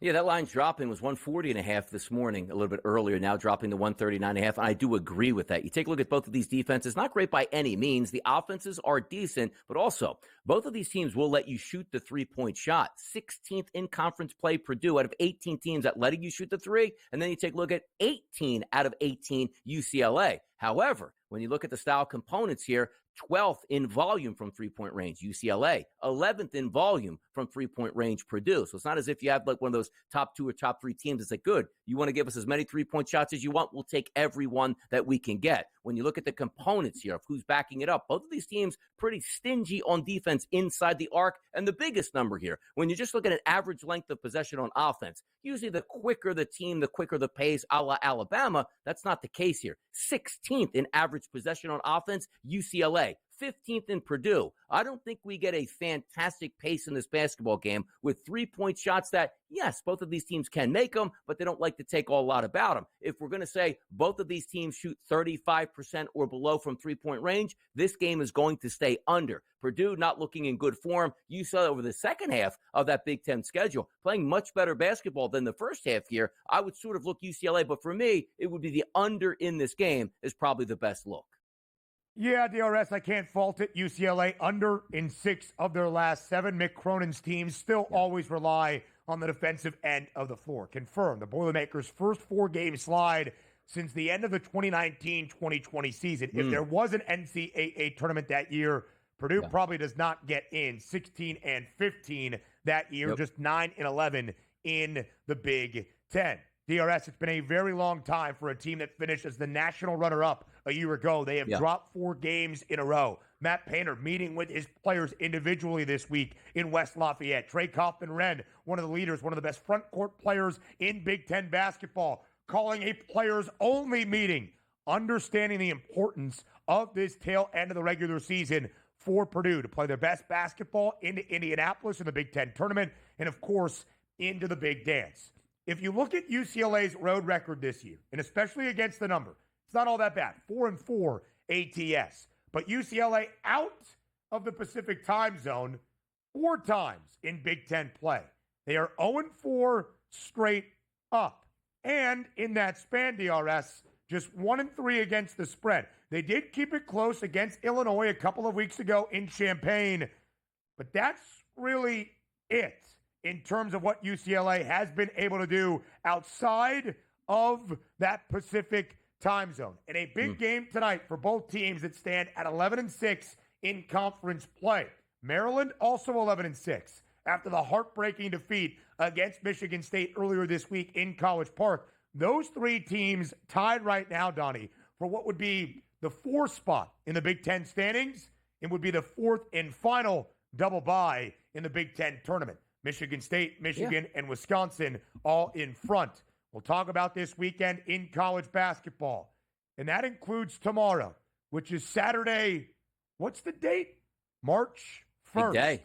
Yeah, that line's dropping. Was 140.5 this morning, a little bit earlier, now dropping to 139.5. And I do agree with that. You take a look at both of these defenses, not great by any means. The offenses are decent, but also both of these teams will let you shoot the 3-point shot. 16th in conference play, Purdue, out of 18 teams at letting you shoot the 3. And then you take a look at 18 out of 18 UCLA. However, when you look at the style components here, 12th in volume from 3-point range, UCLA. 11th in volume from 3-point range, Purdue. So it's not as if you have like one of those top 2 or top 3 teams. It's like, good, you want to give us as many 3-point shots as you want, we'll take every one that we can get. When you look at the components here of who's backing it up, both of these teams pretty stingy on defense inside the arc. And the biggest number here, when you just look at an average length of possession on offense, usually the quicker the team, the quicker the pace, a la Alabama. That's not the case here. 16th in average possession on offense, UCLA. 15th in Purdue. I don't think we get a fantastic pace in this basketball game with 3-point shots that, yes, both of these teams can make them, but they don't like to take a lot about them. If we're going to say both of these teams shoot 35% or below from 3-point range, this game is going to stay under. Purdue not looking in good form. You saw over the second half of that Big Ten schedule, playing much better basketball than the first half here. I would sort of look UCLA, but for me, it would be the under in this game is probably the best look. Yeah, DRS, I can't fault it. UCLA under in 6 of their last 7. Mick Cronin's teams still always rely on the defensive end of the floor. Confirmed, the Boilermakers' first 4-game slide since the end of the 2019-2020 season. If there was an NCAA tournament that year, Purdue probably does not get in. 16-15 that year, just 9-11 in the Big Ten. DRS, it's been a very long time for a team that finished as the national runner-up a year ago. They have dropped 4 games in a row. Matt Painter meeting with his players individually this week in West Lafayette. Trey Kaufman-Renn, one of the leaders, one of the best front court players in Big Ten basketball, calling a players-only meeting, understanding the importance of this tail end of the regular season for Purdue to play their best basketball into Indianapolis in the Big Ten tournament and, of course, into the Big Dance. If you look at UCLA's road record this year, and especially against the number, it's not all that bad, 4-4 ATS. But UCLA out of the Pacific time zone 4 times in Big Ten play. They are 0-4 straight up. And in that span, DRS, just 1-3 against the spread. They did keep it close against Illinois a couple of weeks ago in Champaign. But that's really it in terms of what UCLA has been able to do outside of that Pacific time zone. And a big game tonight for both teams that stand at 11-6 in conference play. Maryland also 11-6 after the heartbreaking defeat against Michigan State earlier this week in College Park. Those 3 teams tied right now, Donnie, for what would be the 4th spot in the Big Ten standings. It would be the 4th and final double bye in the Big Ten tournament. Michigan State, Michigan, and Wisconsin all in front. We'll talk about this weekend in college basketball. And that includes tomorrow, which is Saturday. What's the date? March 1st.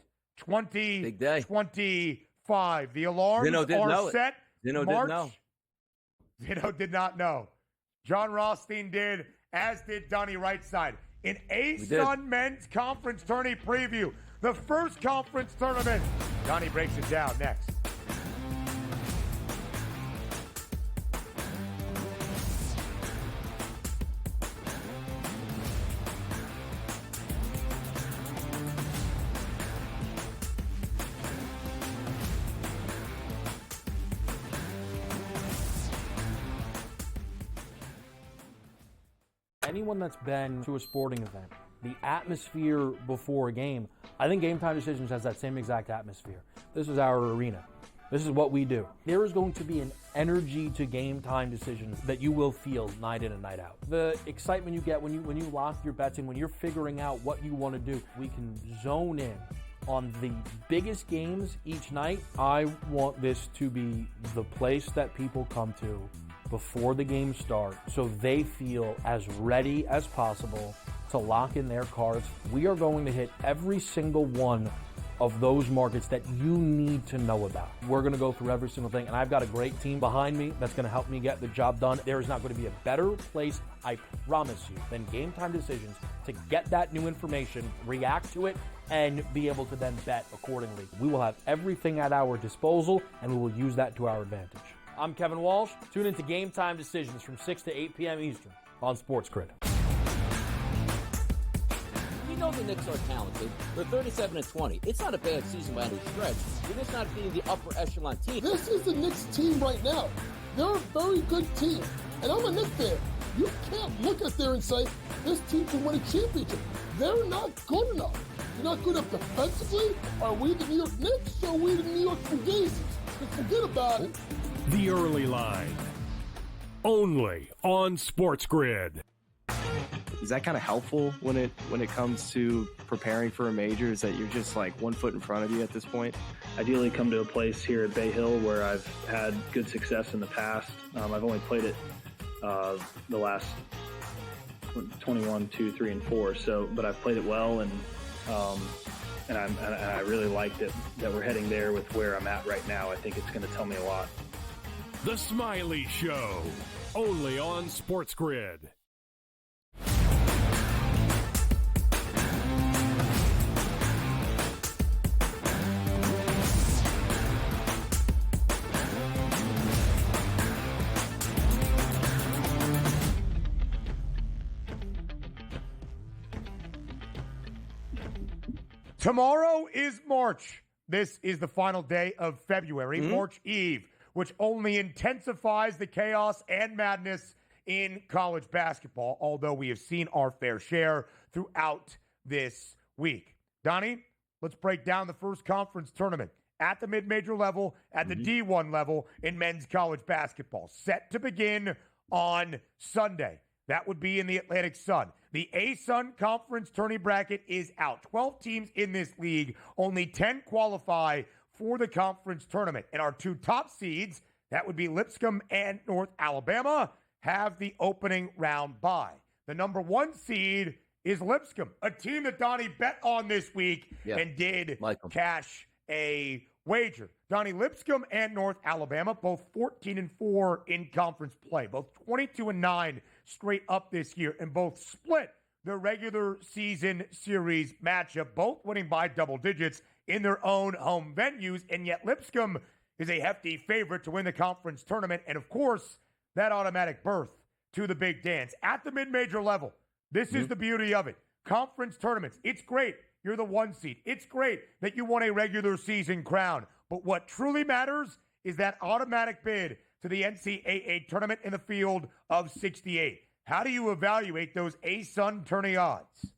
Big day. 2025. The alarms are set. Zeno didn't know. Zeno did not know. John Rothstein did, as did Donnie Rightside. An A-Sun men's conference tourney preview. The first conference tournament. Donnie breaks it down next. Anyone that's been to a sporting event, the atmosphere before a game, I think Game Time Decisions has that same exact atmosphere. This is our arena. This is what we do. There is going to be an energy to Game Time Decisions that you will feel night in and night out. The excitement you get when you lock your bets in, when you're figuring out what you want to do, we can zone in on the biggest games each night. I want this to be the place that people come to before the games start so they feel as ready as possible to lock in their cards. We are going to hit every single one of those markets that you need to know about. We're going to go through every single thing, and I've got a great team behind me that's going to help me get the job done. There is not going to be a better place, I promise you, than Game Time Decisions to get that new information, react to it, and be able to then bet accordingly. We will have everything at our disposal, and we will use that to our advantage. I'm Kevin Walsh. Tune into Game Time Decisions from 6 to 8 p.m. Eastern on SportsGrid. We know the Knicks are talented. They're 37-20. It's not a bad season by any stretch. You're just not being the upper echelon team. This is the Knicks team right now. They're a very good team. And I'm a Knicks fan. You can't look at there and say, this team can win a championship. They're not good enough. They're not good enough defensively. Are we the New York Knicks or are we the New York Fugazis? Just forget about it. The Early Line. Only on SportsGrid. Is that kind of helpful when it comes to preparing for a major? Is that you're just like 1 foot in front of you at this point? Ideally come to a place here at Bay Hill where I've had good success in the past. I've only played it the last 21, 2, 3, and 4. But I've played it well, and I really like that we're heading there with where I'm at right now. I think it's going to tell me a lot. The Smiley Show, only on SportsGrid. Tomorrow is March. This is the final day of February, March Eve, which only intensifies the chaos and madness in college basketball, although we have seen our fair share throughout this week. Donnie, let's break down the first conference tournament at the mid-major level, at the D1 level in men's college basketball. Set to begin on Sunday. That would be in the Atlantic Sun. The A-Sun Conference tourney bracket is out. 12 teams in this league. Only 10 qualify for the conference tournament. And our two top seeds, that would be Lipscomb and North Alabama, have the opening round bye. The number 1 seed is Lipscomb, a team that Donnie bet on this week and did cash a wager. Donnie, Lipscomb and North Alabama, both 14-4 in conference play, both 22-9 straight up this year, and both split their regular season series matchup, both winning by double digits in their own home venues, and yet Lipscomb is a hefty favorite to win the conference tournament, and of course, that automatic berth to the big dance. At the mid-major level, this is the beauty of it. Conference tournaments, it's great. You're the 1 seed. It's great that you won a regular season crown. But what truly matters is that automatic bid to the NCAA tournament in the field of 68. How do you evaluate those A-Sun tourney odds?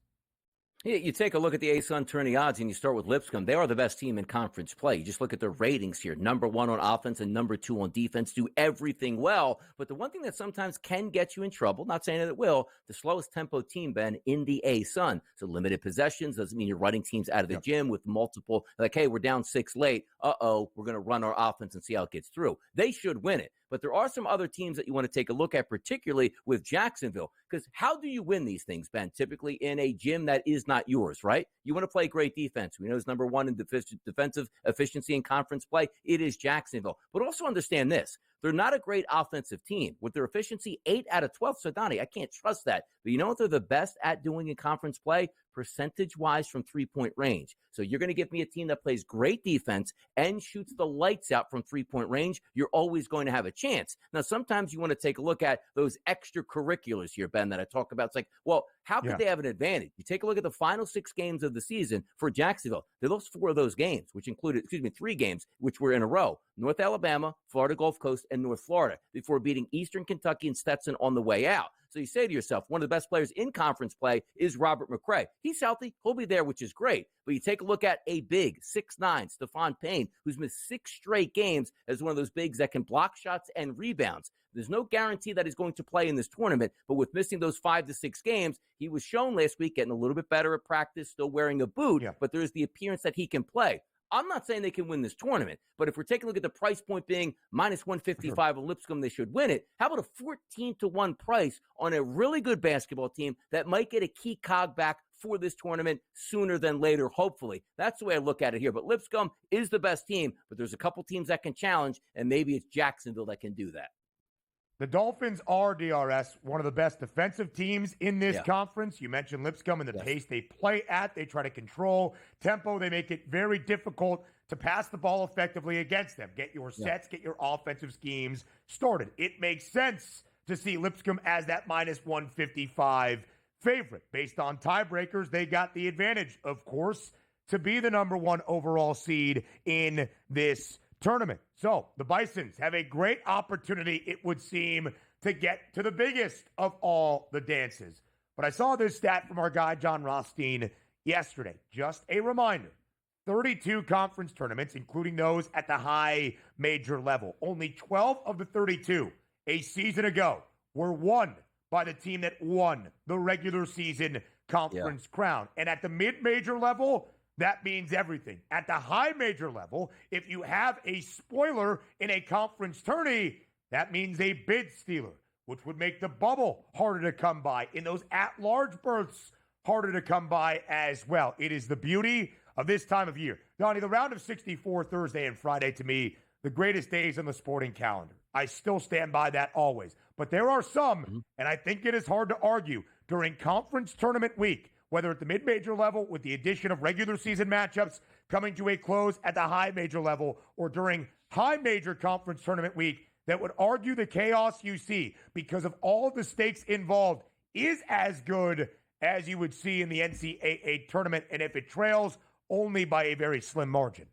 You take a look at the A-Sun tourney odds and you start with Lipscomb. They are the best team in conference play. You just look at their ratings here. Number 1 on offense and number 2 on defense, do everything well. But the one thing that sometimes can get you in trouble, not saying that it will, the slowest tempo team, Ben, in the A-Sun. So limited possessions doesn't mean you're running teams out of the gym with multiple, like, hey, we're down 6 late. We're going to run our offense and see how it gets through. They should win it. But there are some other teams that you want to take a look at, particularly with Jacksonville. Because how do you win these things, Ben? Typically in a gym that is not yours, right? You want to play great defense. We know it's number 1 in defensive efficiency in conference play. It is Jacksonville. But also understand this. They're not a great offensive team. With their efficiency, 8 out of 12. So, Donnie, I can't trust that. But you know what they're the best at doing in conference play? Percentage-wise from three-point range. So you're going to give me a team that plays great defense and shoots the lights out from three-point range, you're always going to have a chance. Now, sometimes you want to take a look at those extracurriculars here, Ben, that I talk about. It's like, well, how could they have an advantage? You take a look at the final 6 games of the season for Jacksonville. They lost 4 of those games, which included, 3 games, which were in a row. North Alabama, Florida Gulf Coast, and North Florida, before beating Eastern Kentucky and Stetson on the way out. So you say to yourself, one of the best players in conference play is Robert McCray. He's healthy. He'll be there, which is great. But you take a look at a big 6'9", Stephon Payne, who's missed 6 straight games as one of those bigs that can block shots and rebounds. There's no guarantee that he's going to play in this tournament, but with missing those 5 to 6 games, he was shown last week getting a little bit better at practice, still wearing a boot, but there's the appearance that he can play. I'm not saying they can win this tournament, but if we're taking a look at the price point being minus 155 of Lipscomb, they should win it. How about a 14-1 price on a really good basketball team that might get a key cog back for this tournament sooner than later, hopefully? That's the way I look at it here. But Lipscomb is the best team, but there's a couple teams that can challenge, and maybe it's Jacksonville that can do that. The Dolphins are, DRS, one of the best defensive teams in this conference. You mentioned Lipscomb and the pace they play at. They try to control tempo. They make it very difficult to pass the ball effectively against them. Get your sets, get your offensive schemes started. It makes sense to see Lipscomb as that minus 155 favorite. Based on tiebreakers, they got the advantage, of course, to be the number 1 overall seed in this tournament. So the Bisons have a great opportunity, it would seem, to get to the biggest of all the dances. But I saw this stat from our guy, John Rothstein, yesterday. Just a reminder, 32 conference tournaments, including those at the high major level. Only 12 of the 32 a season ago were won by the team that won the regular season conference crown. And at the mid-major level, that means everything. At the high major level, if you have a spoiler in a conference tourney, that means a bid stealer, which would make the bubble harder to come by. In those at-large berths, harder to come by as well. It is the beauty of this time of year. Donnie, the round of 64 Thursday and Friday, to me, the greatest days on the sporting calendar. I still stand by that always. But there are some, and I think it is hard to argue, during conference tournament week, whether at the mid-major level with the addition of regular season matchups coming to a close at the high major level, or during high major conference tournament week, that would argue the chaos you see because of all of the stakes involved is as good as you would see in the NCAA tournament, and if it trails, only by a very slim margin.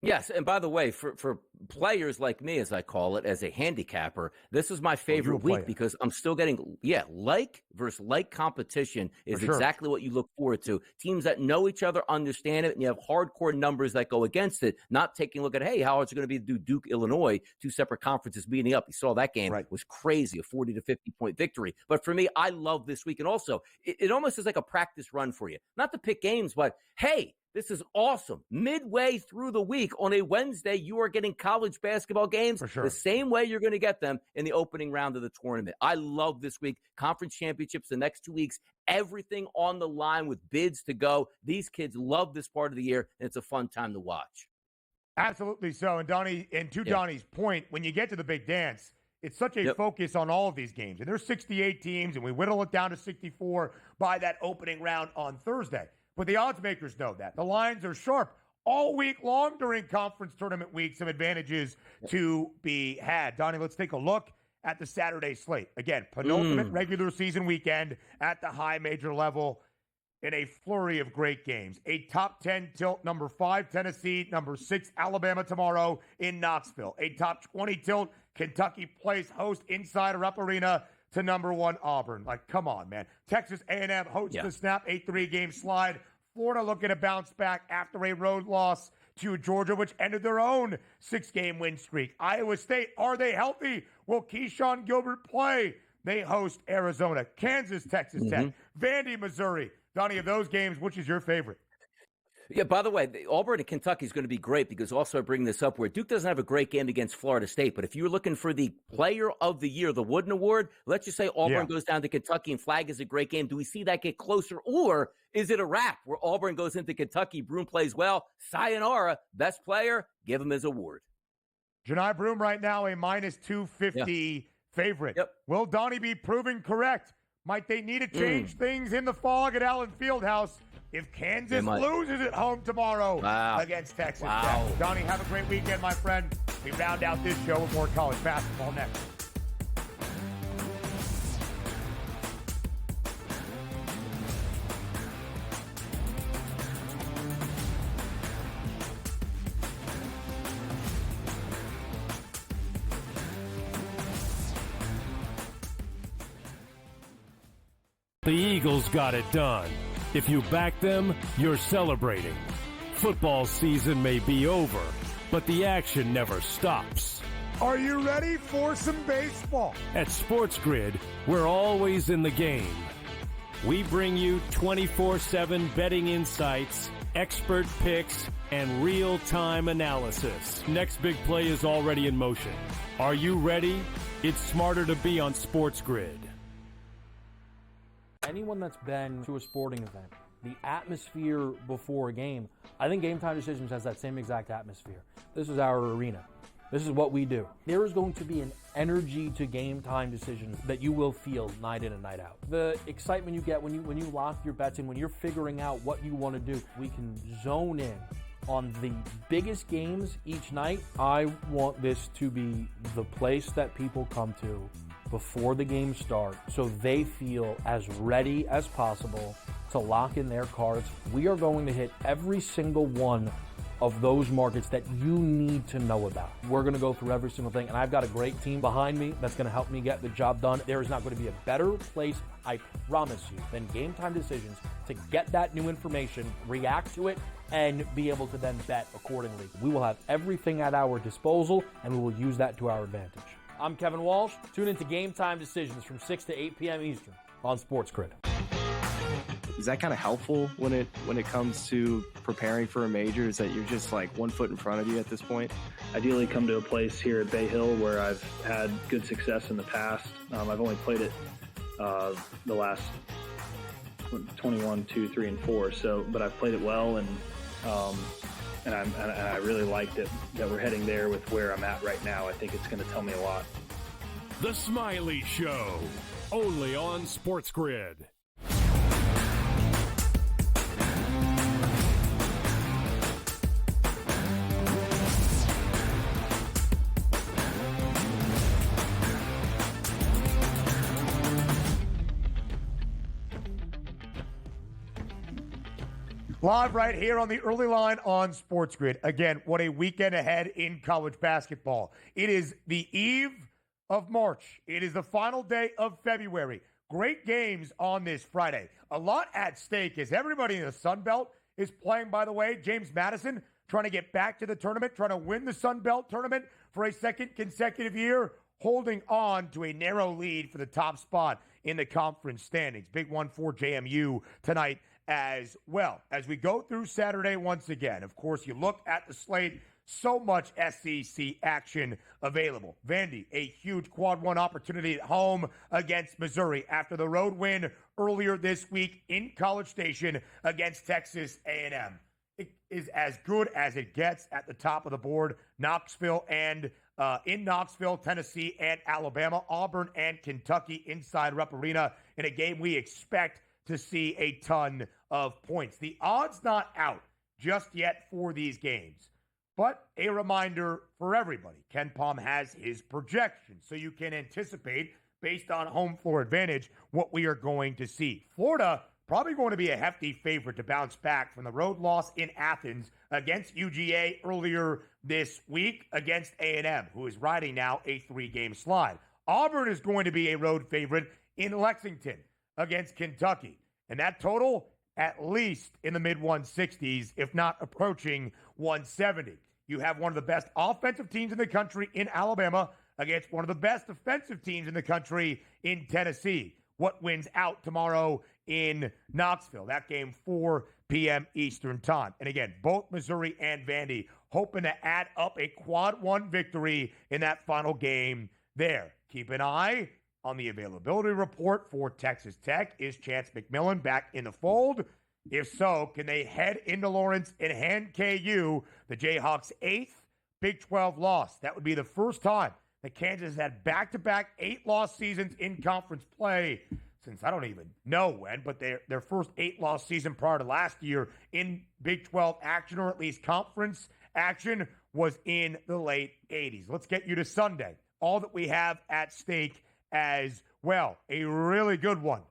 Yes, and by the way, for players like me, as I call it, as a handicapper, this is my favorite week because I'm still getting, like versus like competition is exactly what you look forward to. Teams that know each other, understand it, and you have hardcore numbers that go against it, not taking a look at, hey, how hard it's going to be to do Duke, Illinois, two separate conferences meeting up. You saw that game. It was crazy, a 40 to 50-point victory. But for me, I love this week. And also, it almost is like a practice run for you. Not to pick games, but hey, this is awesome. Midway through the week on a Wednesday, you are getting college basketball games the same way you're going to get them in the opening round of the tournament. I love this week. Conference championships the next 2 weeks, everything on the line with bids to go. These kids love this part of the year, and it's a fun time to watch. Absolutely so. And Donnie, Donnie's point, when you get to the big dance, it's such a focus on all of these games. And there's 68 teams, and we whittle it down to 64 by that opening round on Thursday. But the odds makers know that. The lines are sharp all week long during conference tournament week. Some advantages to be had. Donnie, let's take a look at the Saturday slate. Again, penultimate regular season weekend at the high major level in a flurry of great games. A top 10 tilt, number 5, Tennessee, number 6, Alabama tomorrow in Knoxville. A top 20 tilt, Kentucky plays host inside Rupp Arena to number 1 Auburn. Like, come on, man. Texas A&M hosts the snap, 8-3 game slide. Florida looking to bounce back after a road loss to Georgia, which ended their own 6-game win streak. Iowa State, are they healthy? Will Keyshawn Gilbert play? They host Arizona. Kansas, Texas Tech. Vandy, Missouri. Donnie, of those games, which is your favorite? Yeah, by the way, Auburn and Kentucky is going to be great because also I bring this up where Duke doesn't have a great game against Florida State. But if you're looking for the player of the year, the Wooden Award, let's just say Auburn goes down to Kentucky and Flag is a great game. Do we see that get closer? Or is it a wrap where Auburn goes into Kentucky, Broom plays well, sayonara, best player, give him his award. Janai Broom right now a minus 250 favorite. Will Donnie be proven correct? Might they need to change things in the fog at Allen Fieldhouse if Kansas loses at home tomorrow against Texas Tech? Donnie, have a great weekend, my friend. We round out this show with more college basketball next. The Eagles got it done. If you back them, you're celebrating. Football season may be over, but the action never stops. Are you ready for some baseball? At SportsGrid, we're always in the game. We bring you 24/7 betting insights, expert picks, and real-time analysis. Next big play is already in motion. Are you ready? It's smarter to be on SportsGrid. Anyone that's been to a sporting event, the atmosphere before a game, I think Game Time Decisions has that same exact atmosphere. This is our arena. This is what we do. There is going to be an energy to Game Time Decisions that you will feel night in and night out. The excitement you get when you lock your bets in, when you're figuring out what you want to do, we can zone in on the biggest games each night. I want this to be the place that people come to before the game starts so they feel as ready as possible to lock in their cards. We are going to hit every single one of those markets that you need to know about. We're going to go through every single thing, and I've got a great team behind me that's going to help me get the job done. There is not going to be a better place, I promise you, than Game Time Decisions to get that new information, react to it, and be able to then bet accordingly. We will have everything at our disposal, and we will use that to our advantage. I'm Kevin Walsh. Tune into Game Time Decisions from 6 to 8 p.m. Eastern on SportsGrid. Is that kind of helpful when it comes to preparing for a major? Is that you're just like 1 foot in front of you at this point? Ideally come to a place here at Bay Hill where I've had good success in the past. I've only played it the last 21, 2, 3, and 4. But I've played it well, and I really like that we're heading there with where I'm at right now. I think it's going to tell me a lot. The Smiley Show, only on SportsGrid. Live right here on the early line on SportsGrid. Again, what a weekend ahead in college basketball. It is the eve of March. It is the final day of February. Great games on this Friday. A lot at stake as everybody in the Sun Belt is playing, by the way. James Madison trying to get back to the tournament, trying to win the Sun Belt tournament for a second consecutive year, holding on to a narrow lead for the top spot in the conference standings. Big one for JMU tonight as well. As we go through Saturday once again, of course, you look at the slate, so much SEC action available. Vandy, a huge quad one opportunity at home against Missouri after the road win earlier this week in College Station against Texas A&M. It is as good as it gets at the top of the board. Knoxville and in Knoxville, Tennessee and Alabama, Auburn and Kentucky inside Rupp Arena in a game we expect to see a ton of points. The odds not out just yet for these games, but a reminder for everybody. Ken Palm has his projections, so you can anticipate, based on home floor advantage, what we are going to see. Florida probably going to be a hefty favorite to bounce back from the road loss in Athens against UGA earlier this week against A&M, who is riding now a 3-game slide. Auburn is going to be a road favorite in Lexington against Kentucky. And that total, at least in the mid-160s, if not approaching 170. You have one of the best offensive teams in the country in Alabama against one of the best defensive teams in the country in Tennessee. What wins out tomorrow in Knoxville? That game, 4 p.m. Eastern time. And again, both Missouri and Vandy hoping to add up a quad one victory in that final game there. Keep an eye on the availability report for Texas Tech. Is Chance McMillan back in the fold? If so, can they head into Lawrence and hand KU the Jayhawks' 8th Big 12 loss? That would be the first time that Kansas had back-to-back 8-loss seasons in conference play since I don't even know when, but their first 8-loss season prior to last year in Big 12 action, or at least conference action, was in the late 80s. Let's get you to Sunday. All that we have at stake as well. A really good one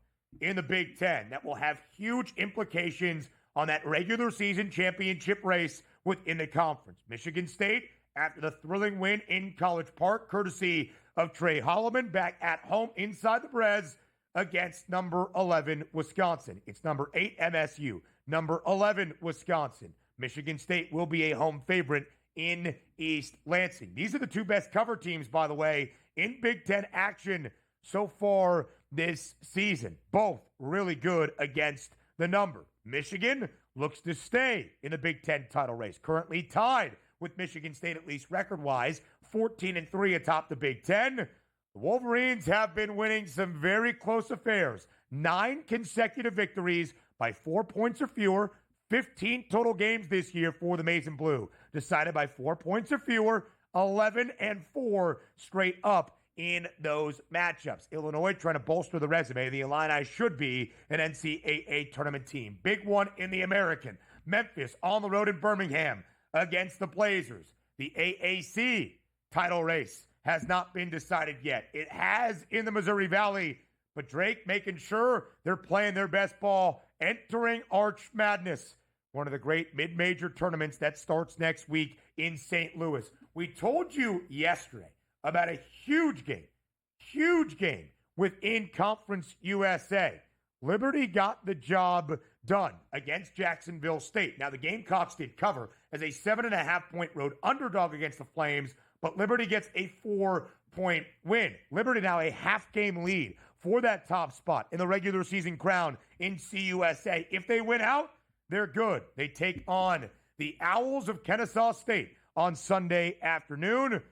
in the Big Ten that will have huge implications on that regular season championship race within the conference. Michigan State, after the thrilling win in College Park, courtesy of Trey Holloman, back at home inside the Brez against number 11 Wisconsin. It's number 8 MSU, number 11 Wisconsin. Michigan State will be a home favorite in East Lansing. These are the two best cover teams, by the way, in Big Ten action so far this season. Both really good against the number. Michigan looks to stay in the Big Ten title race, currently tied with Michigan State, at least record-wise, 14-3 atop the Big Ten. The Wolverines have been winning some very close affairs. 9 consecutive victories by 4 points or fewer. 15 total games this year for the Maize and Blue, decided by 4 points or fewer. 11-4 straight up in those matchups. Illinois trying to bolster the resume. The Illini should be an NCAA tournament team. Big one in the American. Memphis on the road in Birmingham against the Blazers. The AAC title race has not been decided yet. It has in the Missouri Valley, but Drake making sure they're playing their best ball, entering Arch Madness, one of the great mid-major tournaments that starts next week in St. Louis. We told you yesterday about a huge game within Conference USA. Liberty got the job done against Jacksonville State. Now, the Gamecocks did cover as a 7.5-point road underdog against the Flames, but Liberty gets a 4-point win. Liberty now a half-game lead for that top spot in the regular season crown in CUSA. If they win out, they're good. They take on the Owls of Kennesaw State on Sunday afternoon.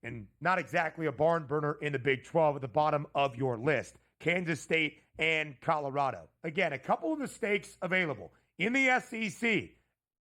And not exactly a barn burner in the Big 12 at the bottom of your list. Kansas State and Colorado. Again, a couple of the stakes available. In the SEC,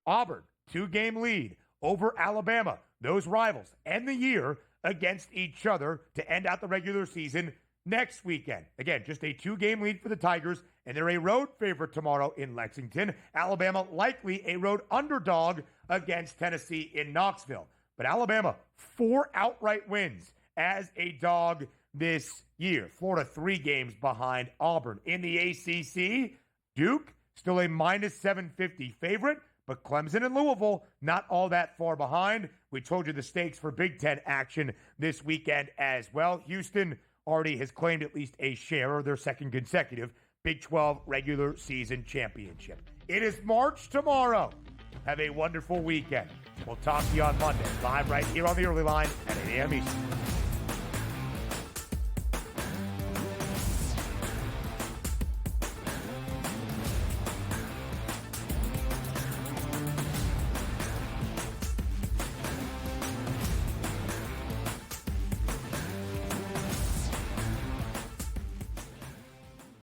Auburn, 2-game lead over Alabama. Those rivals end the year against each other to end out the regular season next weekend. Again, just a 2-game lead for the Tigers, and they're a road favorite tomorrow in Lexington. Alabama likely a road underdog against Tennessee in Knoxville. But Alabama, 4 outright wins as a dog this year. Florida, 3 games behind Auburn. In the ACC, Duke still a minus 750 favorite, but Clemson and Louisville not all that far behind. We told you the stakes for Big Ten action this weekend as well. Houston already has claimed at least a share of their second consecutive Big 12 regular season championship. It is March tomorrow. Have a wonderful weekend. We'll talk to you on Monday, live right here on the Early Line at 8 a.m. Eastern.